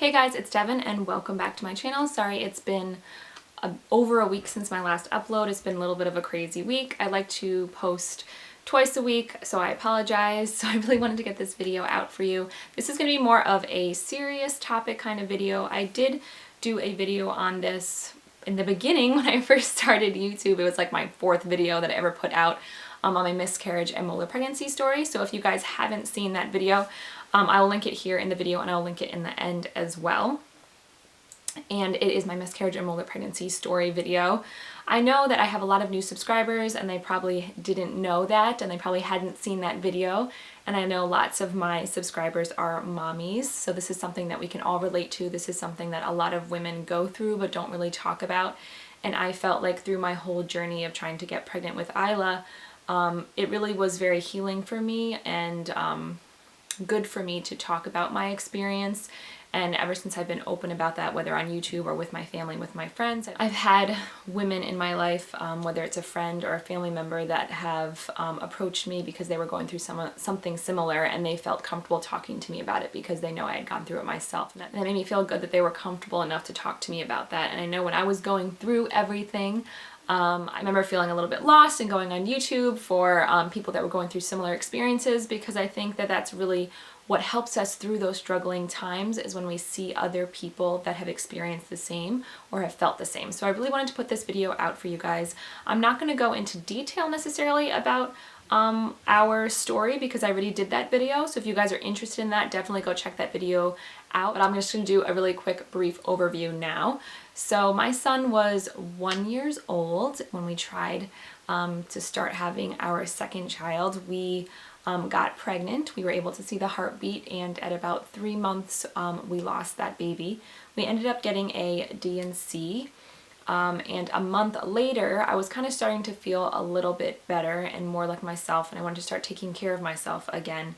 Hey guys, it's Devin and welcome back to my channel. Sorry it's been over a week since my last upload. It's been a little bit of a crazy week. I like to post twice a week, so I apologize. So I really wanted to get this video out for you. This is going to be more of a serious topic kind of video. I did do a video on this in the beginning when I first started YouTube. It was like my fourth video that I ever put out on my miscarriage and molar pregnancy story. So if you guys haven't seen that video, I'll link it here in the video and I'll link it in the end as well. And it is my miscarriage and molar pregnancy story video. I know that I have a lot of new subscribers and they probably didn't know that and they probably hadn't seen that video. And I know lots of my subscribers are mommies, so this is something that we can all relate to. This is something that a lot of women go through but don't really talk about. And I felt like through my whole journey of trying to get pregnant with Isla, it really was very healing for me and good for me to talk about my experience. And ever since I've been open about that, whether on YouTube or with my family, with my friends, I've had women in my life, whether it's a friend or a family member, that have approached me because they were going through something similar and they felt comfortable talking to me about it because they know I had gone through it myself. And that made me feel good that they were comfortable enough to talk to me about that. And I know when I was going through everything, I remember feeling a little bit lost and going on YouTube for people that were going through similar experiences, because I think that that's really what helps us through those struggling times, is when we see other people that have experienced the same or have felt the same. So I really wanted to put this video out for you guys. I'm not going to go into detail necessarily about our story because I already did that video. So if you guys are interested in that, definitely go check that video out. But I'm just going to do a really quick brief overview now. So my son was 1 year old when we tried to start having our second child. We got pregnant. We were able to see the heartbeat, and at about 3 months we lost that baby. We ended up getting a D&C. And a month later, I was kind of starting to feel a little bit better and more like myself, and I wanted to start taking care of myself again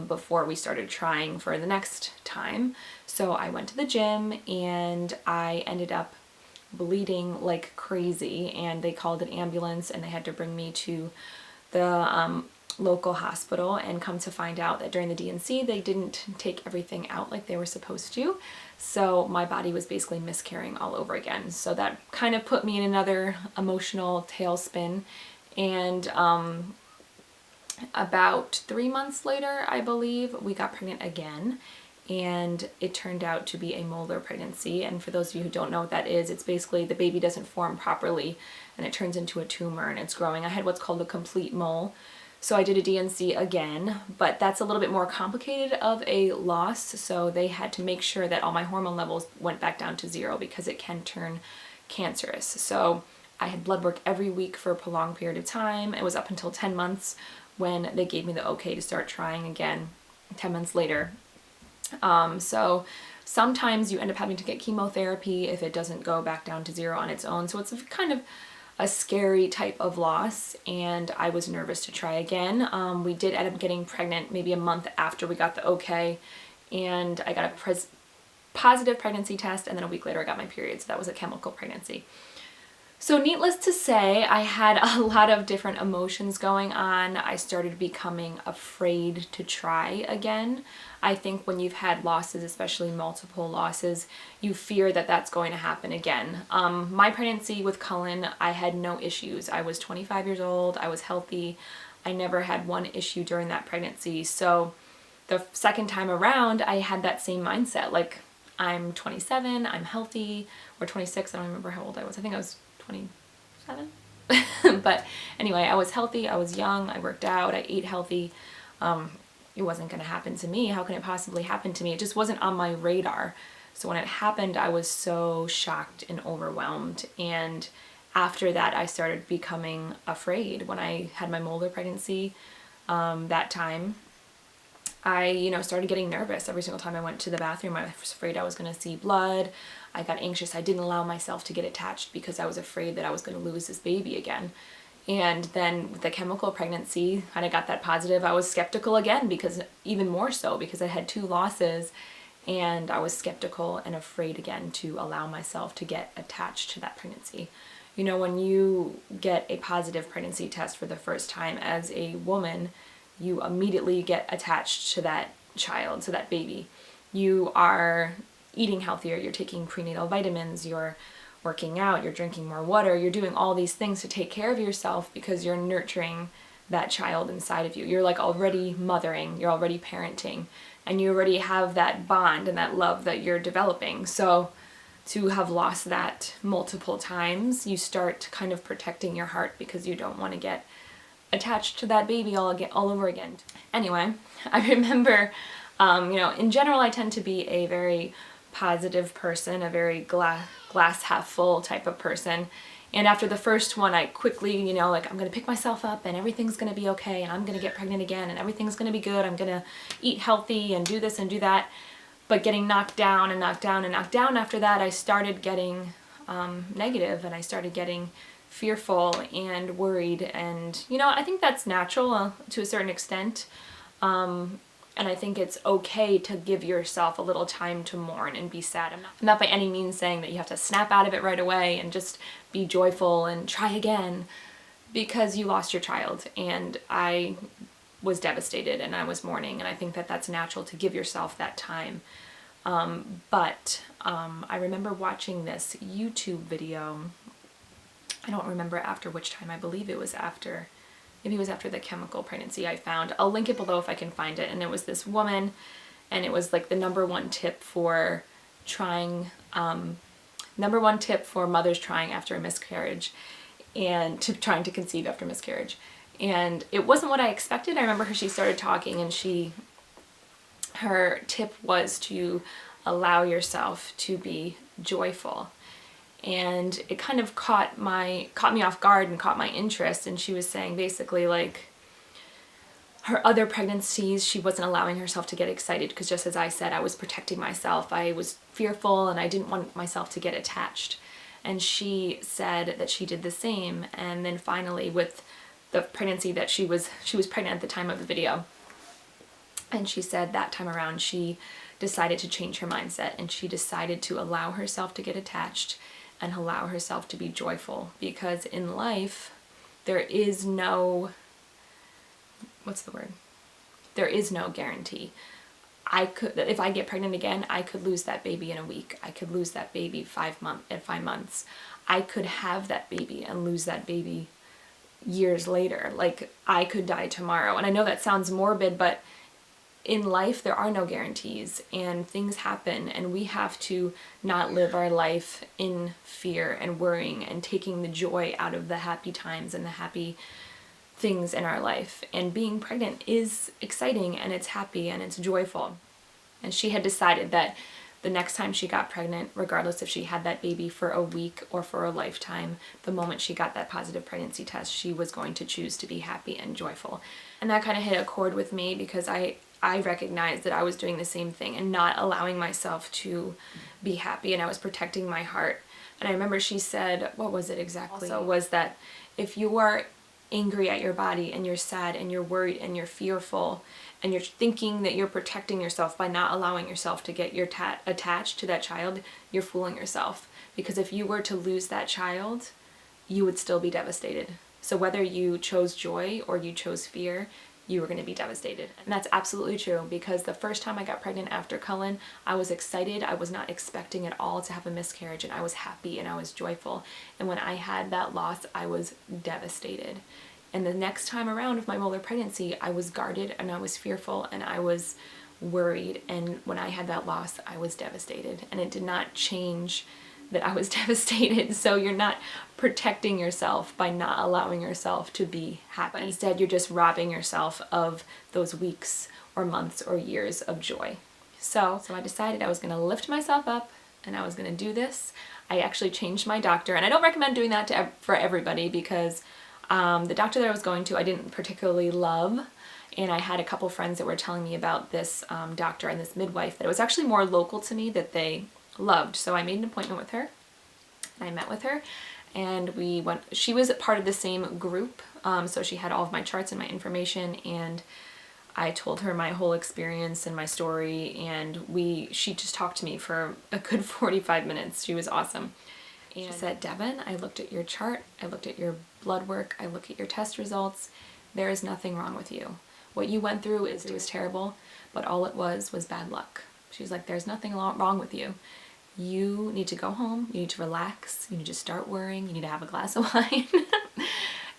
before we started trying for the next time. So I went to the gym and I ended up bleeding like crazy, and they called an ambulance and they had to bring me to the local hospital, and come to find out that during the D&C they didn't take everything out like they were supposed to. So my body was basically miscarrying all over again. So that kind of put me in another emotional tailspin. And about 3 months later, I believe, we got pregnant again. And it turned out to be a molar pregnancy. And for those of you who don't know what that is, it's basically the baby doesn't form properly and it turns into a tumor and it's growing. I had what's called a complete mole. So I did a D&C again, but that's a little bit more complicated of a loss. So they had to make sure that all my hormone levels went back down to 0 because it can turn cancerous. So I had blood work every week for a prolonged period of time. It was up until 10 months when they gave me the okay to start trying again 10 months later. So sometimes you end up having to get chemotherapy if it doesn't go back down to 0 on its own. So it's kind of a scary type of loss, and I was nervous to try again. We did end up getting pregnant maybe a month after we got the okay, and I got a positive pregnancy test, and then a week later I got my period, so that was a chemical pregnancy. So needless to say, I had a lot of different emotions going on. I started becoming afraid to try again. I think when you've had losses, especially multiple losses, you fear that that's going to happen again. My pregnancy with Cullen, I had no issues. I was 25 years old. I was healthy. I never had one issue during that pregnancy. So the second time around, I had that same mindset. Like, I'm 27, I'm healthy, or 26, I don't remember how old I was. I think I was 27. But anyway, I was healthy, I was young, I worked out, I ate healthy. It wasn't going to happen to me. How can it possibly happen to me? It just wasn't on my radar. So when it happened, I was so shocked and overwhelmed. And after that, I started becoming afraid. When I had my molar pregnancy, that time, I, started getting nervous every single time I went to the bathroom. I was afraid I was going to see blood. I got anxious. I didn't allow myself to get attached because I was afraid that I was going to lose this baby again. And then with the chemical pregnancy, when I got that positive, I was skeptical again, because even more so because I had 2 losses, and I was skeptical and afraid again to allow myself to get attached to that pregnancy. When you get a positive pregnancy test for the first time as a woman, you immediately get attached to that child, to that baby. You are eating healthier, you're taking prenatal vitamins, you're working out, you're drinking more water, you're doing all these things to take care of yourself because you're nurturing that child inside of you. You're like already mothering, you're already parenting, and you already have that bond and that love that you're developing. So to have lost that multiple times, you start kind of protecting your heart because you don't want to get attached to that baby all over again. Anyway, I remember, in general, I tend to be a very positive person, a very glass half full type of person. And after the first one, I quickly, I'm going to pick myself up and everything's going to be okay and I'm going to get pregnant again and everything's going to be good. I'm going to eat healthy and do this and do that. But getting knocked down and knocked down and knocked down after that, I started getting negative and I started getting fearful and worried. And, I think that's natural to a certain extent. And I think it's okay to give yourself a little time to mourn and be sad. I'm not by any means saying that you have to snap out of it right away and just be joyful and try again because you lost your child. And I was devastated and I was mourning, and I think that that's natural to give yourself that time. But I remember watching this YouTube video. I don't remember after which time. I believe it was after, maybe it was after the chemical pregnancy I found. I'll link it below if I can find it. And it was this woman, and it was like the number one tip for mothers trying after a miscarriage and trying to conceive after miscarriage. And it wasn't what I expected. I remember she started talking and her tip was to allow yourself to be joyful. And it kind of caught me off guard and caught my interest. And she was saying basically like her other pregnancies, she wasn't allowing herself to get excited because, just as I said, I was protecting myself. I was fearful and I didn't want myself to get attached. And she said that she did the same. And then finally with the pregnancy that she was pregnant at the time of the video. And she said that time around she decided to change her mindset and she decided to allow herself to get attached and allow herself to be joyful, because in life there is no, there is no guarantee. If I get pregnant again, I could lose that baby in a week. I could lose that baby 5 months. I could have that baby and lose that baby years later. Like, I could die tomorrow. And I know that sounds morbid, but in life there are no guarantees and things happen, and we have to not live our life in fear and worrying and taking the joy out of the happy times and the happy things in our life. And being pregnant is exciting and it's happy and it's joyful. And she had decided that the next time she got pregnant, regardless if she had that baby for a week or for a lifetime, the moment she got that positive pregnancy test, she was going to choose to be happy and joyful. And that kind of hit a chord with me because I recognized that I was doing the same thing and not allowing myself to be happy, and I was protecting my heart. And I remember she said, what was it exactly? Also was that if you are angry at your body and you're sad and you're worried and you're fearful and you're thinking that you're protecting yourself by not allowing yourself to get attached to that child, you're fooling yourself. Because if you were to lose that child, you would still be devastated. So whether you chose joy or you chose fear, you were going to be devastated. And that's absolutely true, because the first time I got pregnant after Cullen, I was excited. I was not expecting at all to have a miscarriage, and I was happy and I was joyful. And when I had that loss, I was devastated. And the next time around of my molar pregnancy, I was guarded and I was fearful and I was worried. And when I had that loss, I was devastated. And it did not change that I was devastated. So you're not protecting yourself by not allowing yourself to be happy. Instead, you're just robbing yourself of those weeks or months or years of joy. So I decided I was going to lift myself up and I was going to do this. I actually changed my doctor, and I don't recommend doing that for everybody, because the doctor that I was going to, I didn't particularly love. And I had a couple friends that were telling me about this doctor and this midwife that it was actually more local to me that they loved. So I made an appointment with her and I met with her, and we went. She was part of the same group, so she had all of my charts and my information, and I told her my whole experience and my story, and she just talked to me for a good 45 minutes. She was awesome. And she said, Devin, I looked at your chart, I looked at your blood work, I looked at your test results. There is nothing wrong with you. What you went through was terrible, but all it was bad luck. She's like, there's nothing wrong with you. You need to go home, you need to relax, you need to start worrying, you need to have a glass of wine,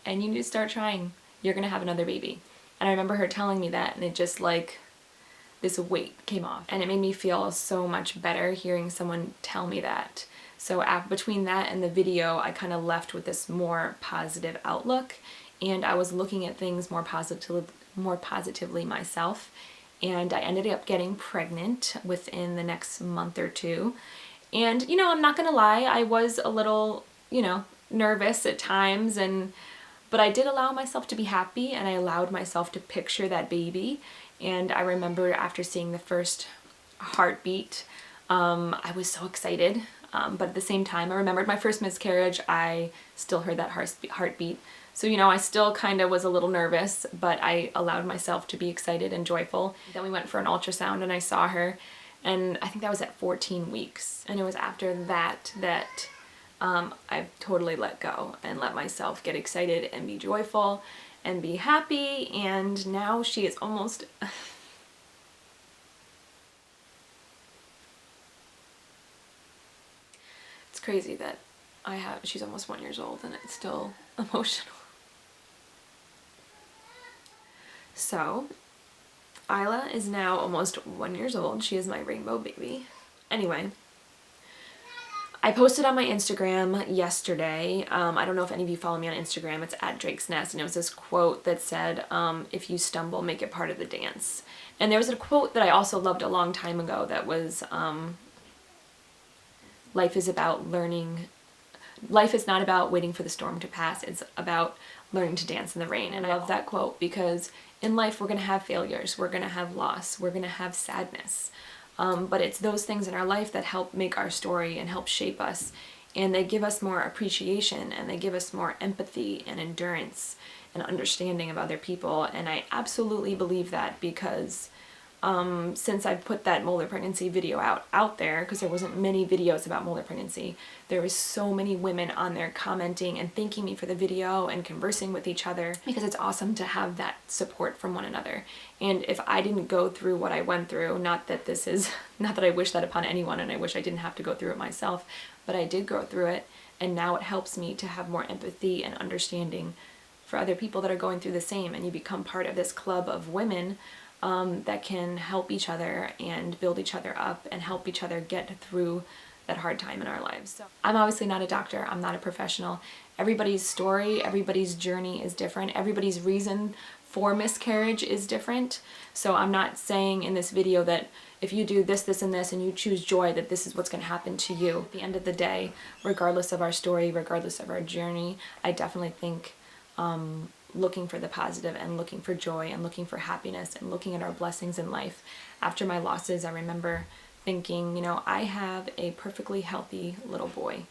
and you need to start trying. You're gonna have another baby. And I remember her telling me that, and it just like, this weight came off. And it made me feel so much better hearing someone tell me that. So between that and the video, I kind of left with this more positive outlook, and I was looking at things more positively myself. And I ended up getting pregnant within the next month or two. And, you know, I'm not gonna lie, I was a little, you know, nervous at times, but I did allow myself to be happy, and I allowed myself to picture that baby. And I remember after seeing the first heartbeat, I was so excited. But at the same time, I remembered my first miscarriage, I still heard that heartbeat. So, you know, I still kind of was a little nervous, but I allowed myself to be excited and joyful. Then we went for an ultrasound and I saw her, and I think that was at 14 weeks. And it was after that I totally let go and let myself get excited and be joyful and be happy. And now she is almost... It's crazy that she's almost 1 year old and it's still emotional. So, Isla is now almost 1 year old. She is my rainbow baby. Anyway, I posted on my Instagram yesterday. I don't know if any of you follow me on Instagram. It's @DrakesNest, and it was this quote that said, if you stumble, make it part of the dance. And there was a quote that I also loved a long time ago that was, life is about learning. Life is not about waiting for the storm to pass. It's about learning to dance in the rain. And I love that quote because in life we're going to have failures, we're going to have loss, we're going to have sadness. But it's those things in our life that help make our story and help shape us. And they give us more appreciation, and they give us more empathy and endurance and understanding of other people. And I absolutely believe that because since I put that molar pregnancy video out there, because there wasn't many videos about molar pregnancy, there was so many women on there commenting and thanking me for the video and conversing with each other, because it's awesome to have that support from one another. And if I didn't go through what I went through, not that I wish that upon anyone, and I wish I didn't have to go through it myself, but I did go through it, and now it helps me to have more empathy and understanding for other people that are going through the same. And you become part of this club of women that can help each other and build each other up and help each other get through that hard time in our lives. So, I'm obviously not a doctor, I'm not a professional. Everybody's story, everybody's journey is different. Everybody's reason for miscarriage is different. So I'm not saying in this video that if you do this, this, and this, and you choose joy, that this is what's going to happen to you. At the end of the day, regardless of our story, regardless of our journey, I definitely think looking for the positive and looking for joy and looking for happiness and looking at our blessings in life. After my losses, I remember thinking, you know, I have a perfectly healthy little boy,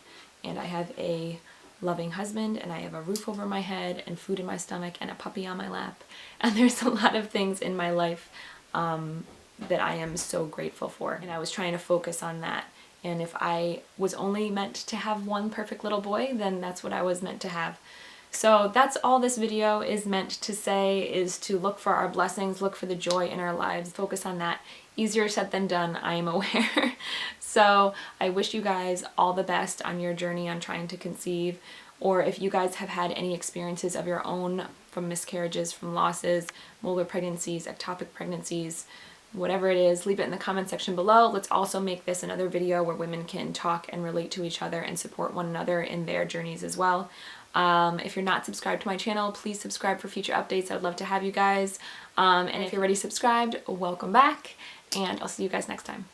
and I have a loving husband, and I have a roof over my head and food in my stomach and a puppy on my lap. And there's a lot of things in my life that I am so grateful for. And I was trying to focus on that. And if I was only meant to have one perfect little boy, then that's what I was meant to have. So that's all this video is meant to say, is to look for our blessings, look for the joy in our lives, focus on that. Easier said than done, I am aware. So I wish you guys all the best on your journey on trying to conceive, or if you guys have had any experiences of your own from miscarriages, from losses, molar pregnancies, ectopic pregnancies, whatever it is, leave it in the comment section below. Let's also make this another video where women can talk and relate to each other and support one another in their journeys as well. If you're not subscribed to my channel, please subscribe for future updates. I'd love to have you guys. And if you're already subscribed, welcome back, and I'll see you guys next time.